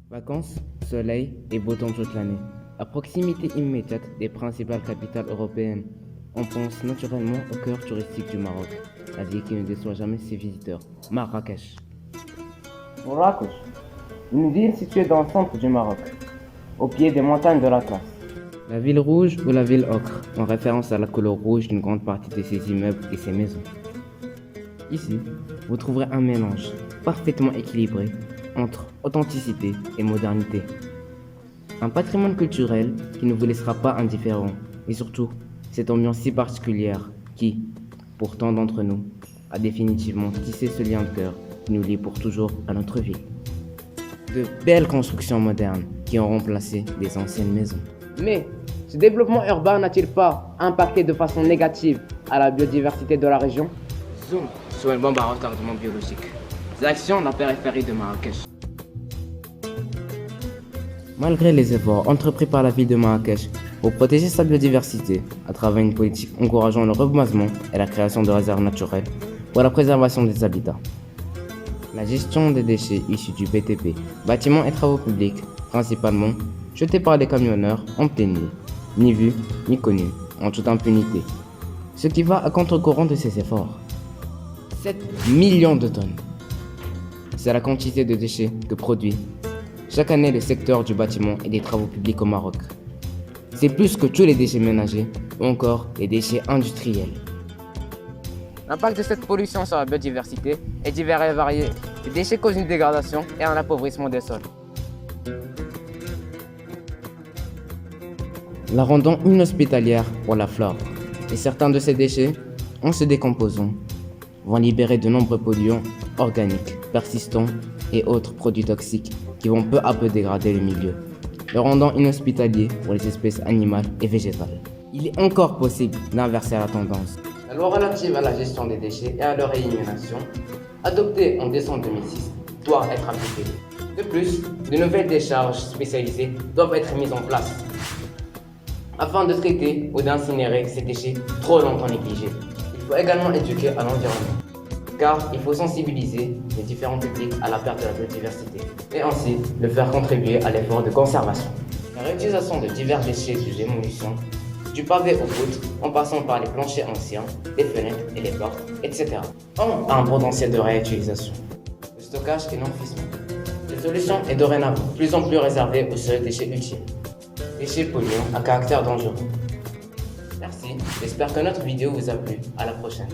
Vacances, soleil et beau temps toute l'année. À proximité immédiate des principales capitales européennes, on pense naturellement au cœur touristique du Maroc, la ville qui ne déçoit jamais ses visiteurs, Marrakech. Marrakech, une ville située dans le centre du Maroc, au pied des montagnes de l'Atlas. La ville rouge ou la ville ocre, en référence à la couleur rouge d'une grande partie de ses immeubles et ses maisons. Ici, vous trouverez un mélange parfaitement équilibré entre authenticité et modernité. Un patrimoine culturel qui ne vous laissera pas indifférent et surtout cette ambiance si particulière qui, pour tant d'entre nous, a définitivement tissé ce lien de cœur qui nous lie pour toujours à notre ville. De belles constructions modernes qui ont remplacé des anciennes maisons. Mais ce développement urbain n'a-t-il pas impacté de façon négative à la biodiversité de la région? Zoom sur une bombe à retardement biologique. L'action de la périphérie de Marrakech. Malgré les efforts entrepris par la ville de Marrakech pour protéger sa biodiversité à travers une politique encourageant le reboisement et la création de réserves naturelles pour la préservation des habitats. La gestion des déchets issus du BTP, bâtiments et travaux publics, principalement jetés par des camionneurs en pleine nuit, ni vus ni connus, en toute impunité. Ce qui va à contre-courant de ces efforts. 7 millions de tonnes. C'est la quantité de déchets que produit chaque année le secteur du bâtiment et des travaux publics au Maroc. C'est plus que tous les déchets ménagers ou encore les déchets industriels. L'impact de cette pollution sur la biodiversité est divers et varié. Les déchets causent une dégradation et un appauvrissement des sols, La rendant inhospitalière pour la flore. Et certains de ces déchets, en se décomposant, vont libérer de nombreux polluants organiques, persistants et autres produits toxiques qui vont peu à peu dégrader le milieu, le rendant inhospitalier pour les espèces animales et végétales. Il est encore possible d'inverser la tendance. La loi relative à la gestion des déchets et à leur élimination, adoptée en décembre 2006, doit être appliquée. De plus, de nouvelles décharges spécialisées doivent être mises en place afin de traiter ou d'incinérer ces déchets trop longtemps négligés. Il faut également éduquer à l'environnement, car il faut sensibiliser les différents publics à la perte de la biodiversité et ainsi le faire contribuer à l'effort de conservation. La réutilisation de divers déchets de démolition, du pavé aux poutres, en passant par les planchers anciens, les fenêtres et les portes, etc., ont un potentiel de réutilisation. Le stockage et l'enfouissement. Cette solution est dorénavant de plus en plus réservée aux seuls déchets utiles. Déchets polluants à caractère dangereux. Merci, j'espère que notre vidéo vous a plu. À la prochaine.